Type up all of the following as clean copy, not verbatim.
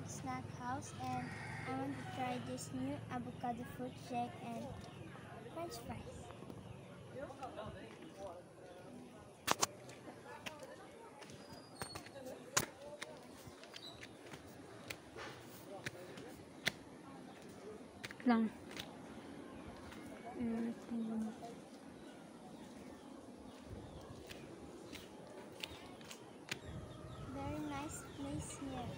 Snack House, and I want to try this new avocado fruit shake and french fries. Lang. Very nice place here.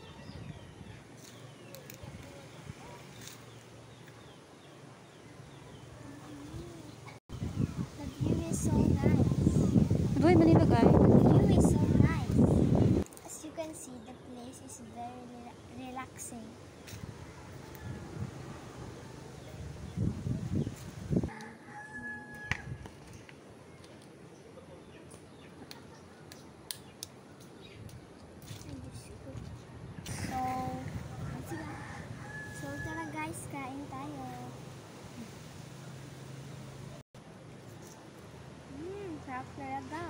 The view is so nice. Doy manilagay. The view is so nice. As you can see, the place is very relaxing. So tara guys, kain tayo. Sarap talaga.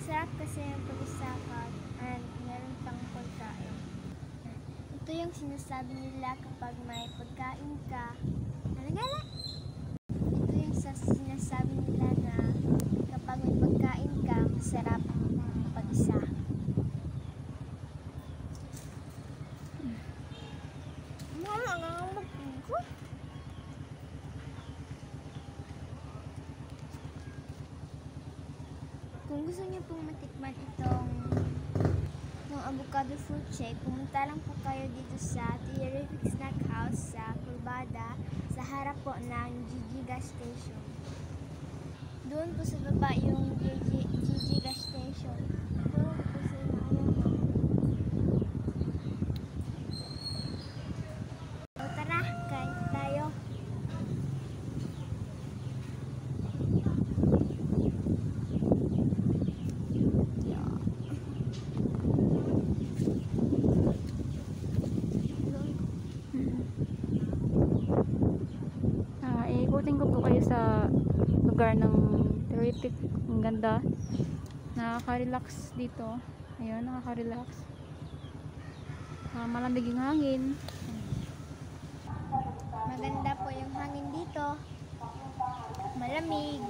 Sarap kasi yung pag-usapan and meron pang pagkain. Ito yung sinasabi nila kapag may pagkain ka. Nalagala! Ito yung sinasabi nila na kapag may pagkain ka, masarap pag-isa. Mama, nga mag-ikot. Kung gusto niyo pong matikman itong avocado fruit shake, pumunta lang po kayo dito sa Terrific Snack House sa Curbada, sa harap po ng GG Gas Station. Doon po sa baba yung GG Gas Station. Doon po sa so, tara, kain tayo. Ikutin ko po kayo sa lugar ng Terrific. Ang ganda. Nakaka-relax dito. Ayun, nakaka-relax. Malamig yung hangin. Maganda po yung hangin dito. Malamig.